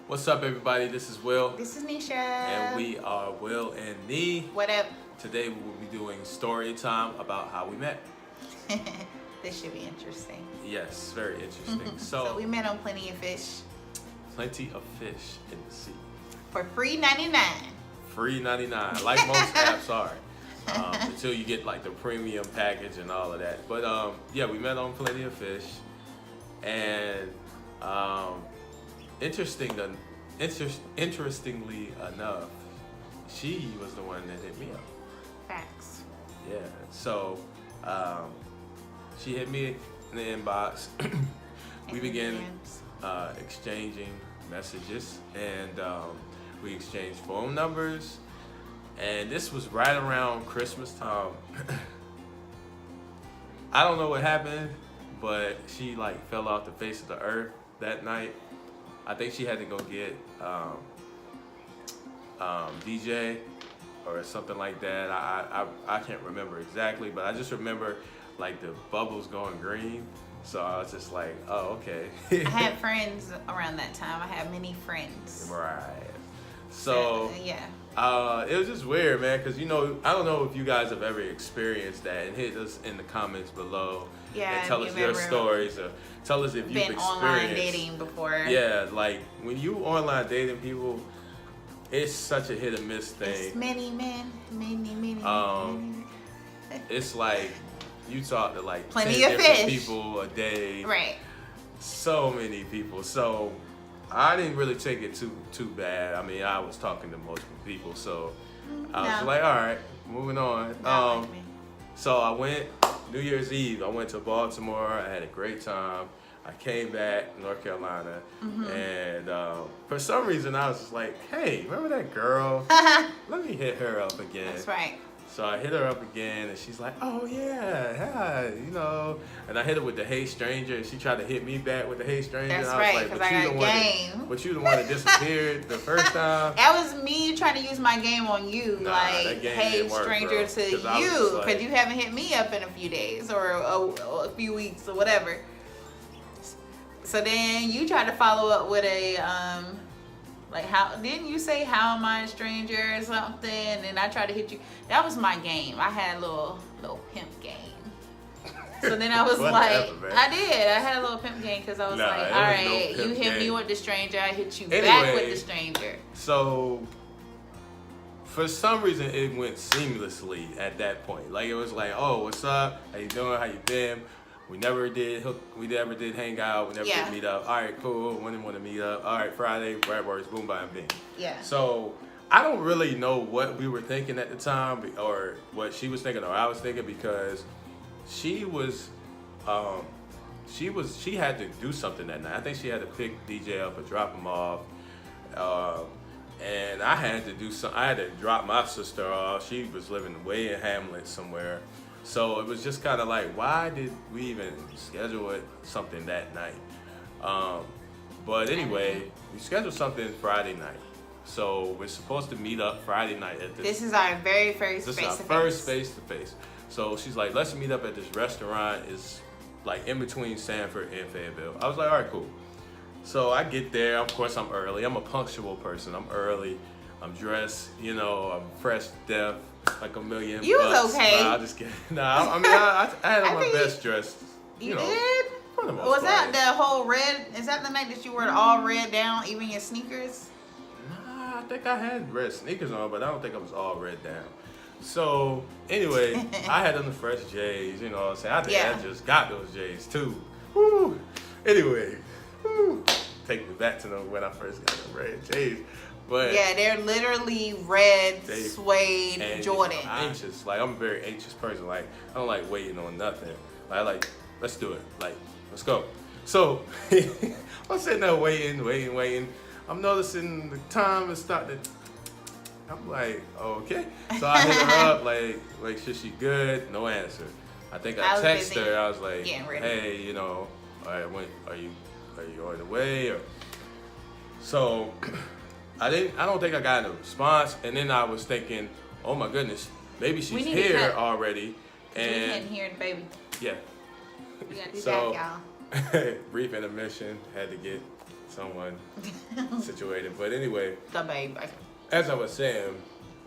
What's up, everybody? This is Will. This is Nisha. And we are Will and Nee. What up? Today we will be doing story time about how we met. This should be interesting. Yes, very interesting. So we met on Plenty of Fish. Plenty of fish in the sea. For free 99. Free 99, like most apps are. Until you get like the premium package and all of that. But yeah, we met on Plenty of Fish. And interestingly enough, she was the one that hit me up. Facts. Yeah, so she hit me in the inbox. We began exchanging messages, and we exchanged phone numbers. And this was right around Christmas time. I don't know what happened, but she like fell off the face of the earth that night. I think she had to go get DJ or something like that. I can't remember exactly, but I just remember like the bubbles going green. So I was just like, oh, okay. I had friends around that time. I had many friends. Right. So yeah. It was just weird, man, because, you know, I don't know if you guys have ever experienced that, and hit us in the comments below. Yeah, and tell us your stories, or tell us if you've been experienced online dating before. Yeah, like when you online dating people, it's such a hit or miss thing. It's many men, many. It's like you talk to like Plenty 10 of different fish. people a day. Right. So many people. So I didn't really take it too bad. I mean, I was talking to multiple people, so I was like, all right, moving on. Not like me. So I went New Year's Eve. I went to Baltimore. I had a great time. I came back to North Carolina, and for some reason I was just like, hey, remember that girl? Let me hit her up again. That's right. So I hit her up again, and she's like, oh, yeah, you know. And I hit her with the Hey Stranger, and she tried to hit me back with the Hey Stranger. That's and I was right, like, because I got game. But you the one that disappeared the first time. That was me trying to use my game on you. Nah, like, that game hey, didn't work, stranger, bro. to 'Cause I was you. like- Because you haven't hit me up in a few days or a few weeks or whatever. So then you tried to follow up with a, like, how didn't you say, how am I a stranger or something? And I tried to hit you. That was my game. I had a little pimp game. So then I was like, man. I did. I had a little pimp game because I was like, there all was no right, you pimp hit me game. with the stranger, I hit you Anyway. back with the stranger. So for some reason, it went seamlessly at that point. Like, it was like, oh, what's up? How you doing? How you been? We never did hang out. We never did meet up. All right, cool. When do you want to meet up? All right, Friday, Brad Works, boom, bam, bing. Yeah. So I don't really know what we were thinking at the time, or what she was thinking, or I was thinking, because she had to do something that night. I think she had to pick DJ up or drop him off. And I had to do something. I had to drop my sister off. She was living way in Hamlet somewhere. So it was just kind of like, why did we even schedule something that night? But anyway, we scheduled something Friday night. So we're supposed to meet up Friday night at this. This is our very first This is face-to-face. our first face-to-face. So she's like, let's meet up at this restaurant. It's like in between Sanford and Fayetteville. I was like, all right, cool. So I get there. Of course, I'm early. I'm a punctual person. I'm early. I'm dressed, you know, I'm fresh, deaf, like $1 million. You was okay. Nah, I just kidding. Nah, I mean, I had on I my think best dress. You know, did? for the most Was that part. the whole red? Is that the night that you wore all red down, even your sneakers? Nah, I think I had red sneakers on, but I don't think I was all red down. So anyway, I had on the fresh J's, you know what I'm saying? I think I just got those J's too. Woo. Anyway, take me back to when I first got the red J's. But yeah, they're literally red suede and, Jordan. You know, I'm anxious. Like, I'm a very anxious person. Like, I don't like waiting on nothing. Like, let's do it. Like, let's go. So I'm sitting there waiting. I'm noticing the time is starting to. I'm like, okay. So I hit her up, like, should she good? No answer. I think I texted her. I was like, hey, you know, all right, are you on the way? Or so I don't think I got a response. And then I was thinking, oh my goodness, maybe she's here already. And we can't hear the baby. Yeah. We gotta do that, y'all. Brief intermission. Had to get someone situated. But anyway, The baby. as I was saying,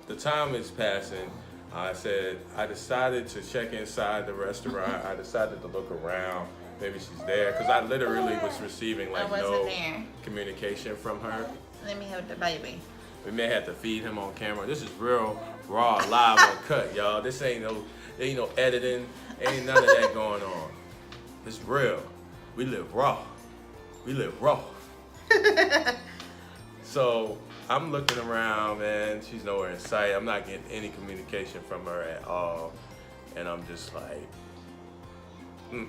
the time is passing. I said I decided to check inside the restaurant. I decided to look around. Maybe she's there because I literally was receiving like I wasn't no there. communication from her. Let me hold the baby. We may have to feed him on camera. This is real, raw, live, uncut, y'all. This ain't no editing. Ain't none of that going on. It's real. We live raw. We live raw. So I'm looking around, man. She's nowhere in sight. I'm not getting any communication from her at all. And I'm just like, No,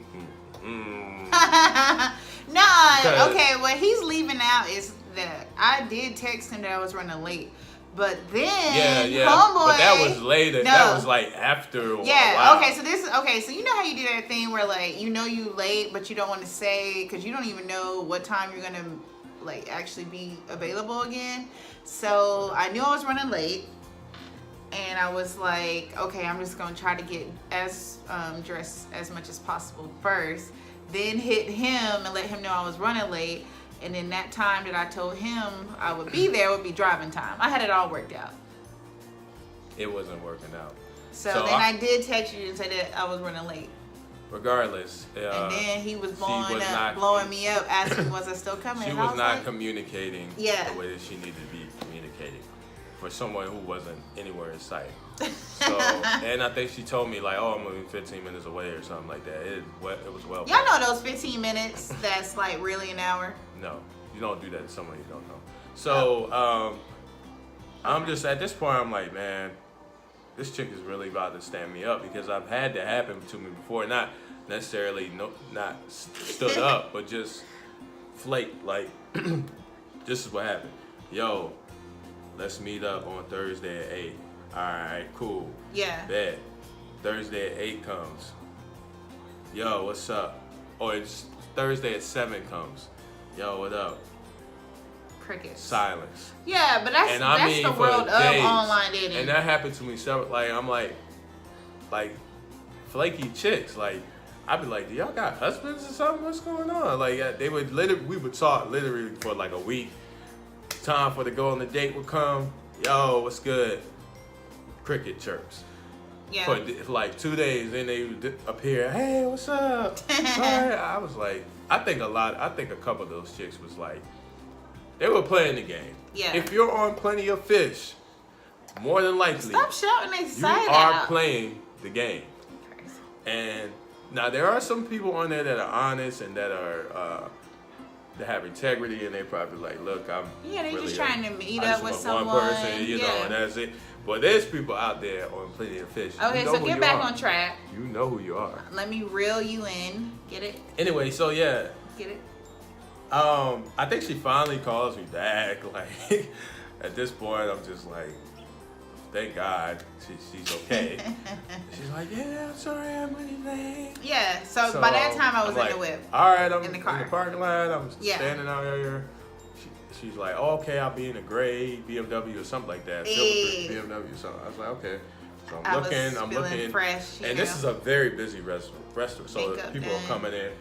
okay, what he's leaving out is that I did text him that I was running late. But then, yeah. homeboy. But that was later. No. That was like after a Yeah, while. okay, so you know how you do that thing where like you know you late but you don't want to say because you don't even know what time you're gonna like actually be available again. So I knew I was running late and I was like, okay, I'm just gonna try to get as dressed as much as possible first, then hit him and let him know I was running late. And then that time that I told him I would be there would be driving time. I had it all worked out. It wasn't working out. So then I did text you and say that I was running late. Regardless. And then he was blowing me up, asking was I still coming. She And I was not like, communicating Yeah. the way that she needed to be communicating for someone who wasn't anywhere in sight. So, and I think she told me like, oh, I'm gonna be 15 minutes away or something like that. It was well. Y'all know those 15 minutes that's like really an hour? No, you don't do that to someone you don't know. So, I'm just at this point, I'm like, man, this chick is really about to stand me up because I've had that happen to me before. Not necessarily not stood up, but just flaked. Like, this is what happened. Yo, let's meet up on Thursday at 8. All right, cool. Yeah. Bet. Thursday at 8 comes. Yo, what's up? Or it's Thursday at 7 comes. Yo, what up? Crickets. Silence. Yeah, but that's the for world of days. online dating. And that happened to me several. Like I'm like flaky chicks. Like I'd be like, do y'all got husbands or something? What's going on? Like they would we would talk literally for like a week. Time for to go on the date would come. Yo, what's good? Cricket chirps. Yeah. For like 2 days, then they would appear. Hey, what's up? Sorry. I was like, I think a couple of those chicks was like, they were playing the game. Yeah. If you're on Plenty of Fish, more than likely, Stop shouting their you side are out. playing the game. Crazy. And now there are some people on there that are honest and that are that have integrity, and they probably like, look, I'm Yeah, they really just trying to meet I up just with want someone. one person, you know, Yeah. and that's it. But there's people out there on Plenty of Fish. Okay, You know so who get you back are. on track. You know who you are. Let me reel you in. Get it? Anyway, so yeah. Get it? I think she finally calls me back. Like, at this point, I'm just like, thank God she's okay. She's like, yeah, I'm sorry, I'm really late. Yeah, so by that time I was I'm in like, the whip. All right, I'm In the car. in the parking lot. I'm Yeah. standing out here. She's like, oh, okay, I'll be in a gray BMW or something like that. Hey. Silver BMW or something. I was like, okay. So I I'm was looking. feeling fresh, you And this know. is a very busy restaurant. So Makeup people done. are coming in.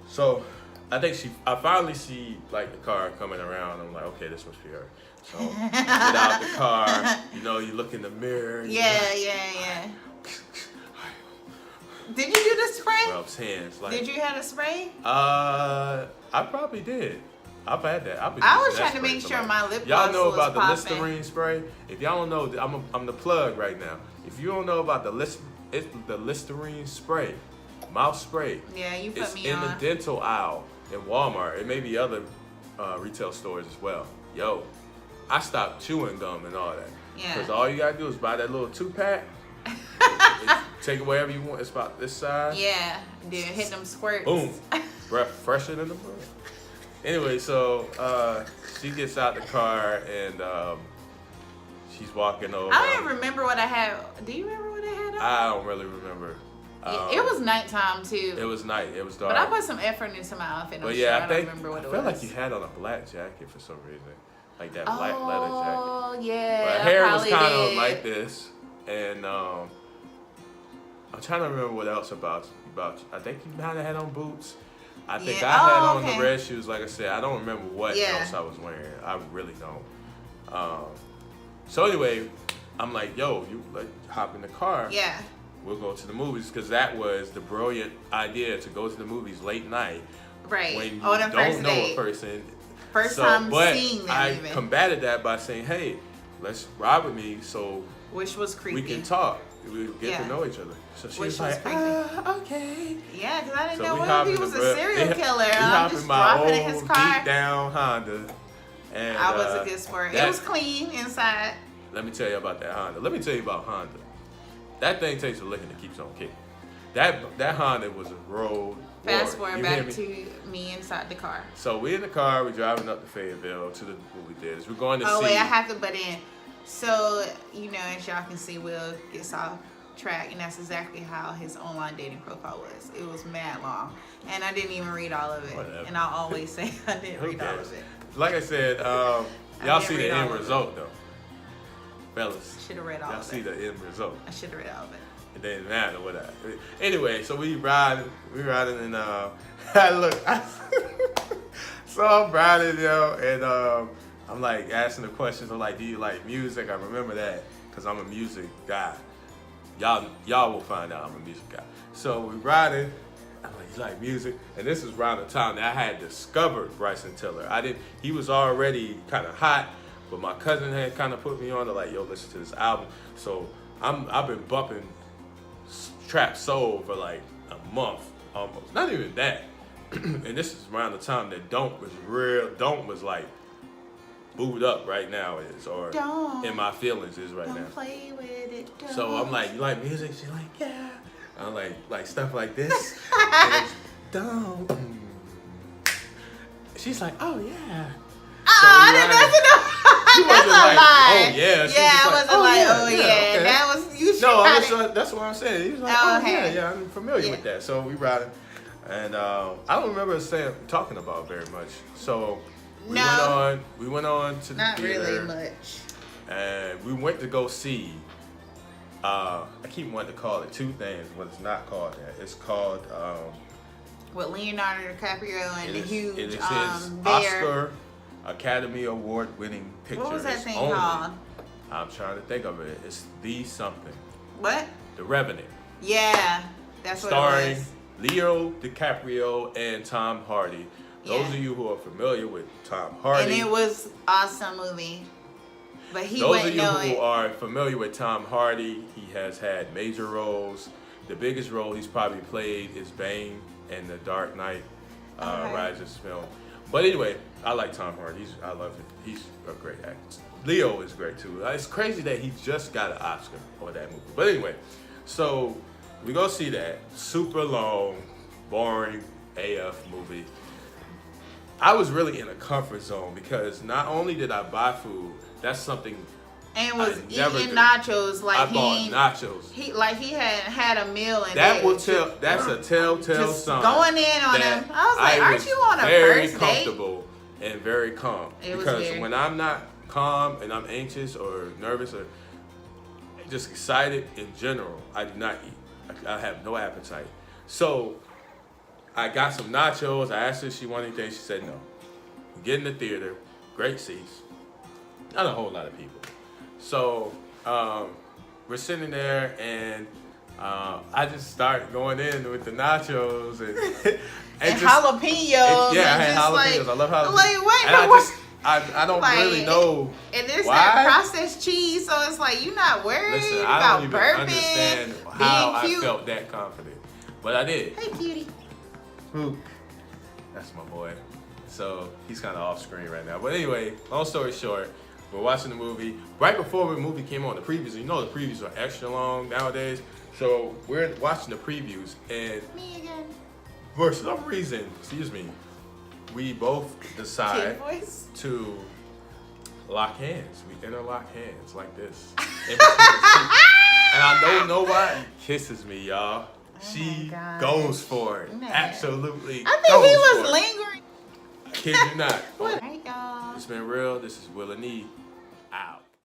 So I think I finally see like the car coming around. I'm like, okay, this must be her. So I get out the car. You know, you look in the mirror. Yeah. Did you do the spray? Rubs hands. Like, Did you have a spray? I probably did. I've had that. I was trying to make sure my lip Y'all gloss know was about the popping. Listerine spray? If y'all don't know, I'm the plug right now. If you don't know about it's the Listerine spray, mouth spray. Yeah, you put It's me in on. the dental aisle in Walmart. It may be other retail stores as well. Yo, I stopped chewing gum and all that. Yeah. Because all you gotta do is buy that little 2-pack. Take it wherever you want. It's about this size. Yeah, dude, hit them squirts. Boom. Breath fresher than the breath. Anyway, so she gets out the car and she's walking over. I don't even remember what I had. Do you remember what I had on? I don't really remember. It was nighttime too. It was night. It was dark. But I put some effort into my outfit. But I'm yeah, sure. I think don't remember what I it felt was. like you had on a black jacket for some reason, like that black leather jacket. Oh yeah. But I hair was probably kind of did. like this, and I'm trying to remember what else about you. I think you might have had on boots. I think Yeah. I had Oh, on okay. the red shoes. Like I said, I don't remember what Yeah. else I was wearing. I really don't. So anyway, I'm like, yo, you like hop in the car. Yeah. We'll go to the movies because that was the brilliant idea to go to the movies late night Right. when you On a don't first know date. a person. First time but seeing them I even. combated that by saying, hey, let's ride with me so Which was creepy. we can talk. We get Yeah. to know each other. So she Which was was like, creepy. okay. Yeah, because I didn't So know we what hop if he in was the a serial killer. We I'm hop just in my dropping old in his car. deep down Honda. And I was a good sport. It that- was clean inside. Let me tell you about that Honda. Let me tell you about Honda. That thing takes a licking that keeps on kicking. That Honda was a road Fast warrior. forward You hear back me? to me inside the car. So we in the car, we driving up to Fayetteville to the movie theaters. We're going to Oh see. wait, I have to butt in. So, you know, as y'all can see, Will gets off track, and that's exactly how his online dating profile was. It was mad long, and I didn't even read all of it. Whatever. And I'll always say I didn't Who read all cares? of it. Like I said, y'all didn't see the read all end of it. result though, fellas. Should have read all Y'all of see it. the end result. I should have read all of it. It didn't matter what I. Anyway, so we riding and so I'm riding, yo, and I'm like asking the questions. I'm like, do you like music? I remember that because I'm a music guy. Y'all will find out I'm a music guy. So we riding. I'm like, you like music? And this is around the time that I had discovered Bryson Tiller. He was already kind of hot, but my cousin had kind of put me on to like, yo, listen to this album. So I've been bumping Trap Soul for like a month almost. Not even that. And this is around the time that Don't was like booed up right now or Don't. In My Feelings is right now. Don't play with it. Don't. So I'm like, you like music? She's like, yeah. I'm like stuff like this. And it's, don't. She's like, oh yeah. I didn't know. She That's wasn't a like, lie. oh yeah. She Yeah, was I just wasn't like, oh yeah. okay. That was you. No, tried it. that's what I'm saying. He was like, Oh, oh okay. yeah, I'm familiar Yeah. with that. So we riding, and I don't remember us talking about very much. So we went on to the Not theater, really much. and we went to go see. I keep wanting to call it two things, but it's not called that. It's called. With Leonardo DiCaprio and the huge it is his bear. Oscar Academy Award winning picture. What was that It's thing only- called? I'm trying to think of it. It's The Something. What? The Revenant. Yeah, that's what Starring it was. Leo DiCaprio and Tom Hardy. Those Yeah. of you who are familiar with Tom Hardy. And it was awesome movie. But he those of wouldn't you know who it. are familiar with Tom Hardy, he has had major roles. The biggest role he's probably played is Bane in the Dark Knight Okay. Rises film. But anyway, I like Tom Hardy. I love him. He's a great actor. Leo is great too. It's crazy that he just got an Oscar for that movie. But anyway, so we go see that super long, boring AF movie. I was really in a comfort zone because not only did I buy food, that's something And was I never eating do. nachos like I he bought ain't- nachos. He like he had a meal and That will tell. That's a telltale just sign. going in on that him. I was like, aren't was you on a very first date? comfortable and very calm. It was because weird. when I'm not calm and I'm anxious or nervous or just excited in general, I do not eat. I have no appetite. So I got some nachos. I asked her if she wanted anything. She said no. We get in the theater, great seats, not a whole lot of people. So we're sitting there and I just start going in with the nachos and And just, jalapenos. yeah, I and had just jalapenos. I love jalapenos. Like, wait, and no, I what? just, I don't Like, really know. And there's why. that processed cheese, so it's like you're not worried Listen, about I don't even burping, understand how being I cute. felt that confident, but I did. Hey, cutie. Who? That's my boy. So he's kind of off screen right now. But anyway, long story short, we're watching the movie. Right before the movie came on, the previews, you know the previews are extra long nowadays. So we're watching the previews, and Me again. for some reason, we both Kid decide voice. to lock hands. We interlock hands like this. In between the seats. And I don't know why. He kisses me, y'all. She gosh. goes for it. Man. Absolutely. I think goes he for was it. lingering. Kid you not. All right, y'all. It's been real. This is Will and E.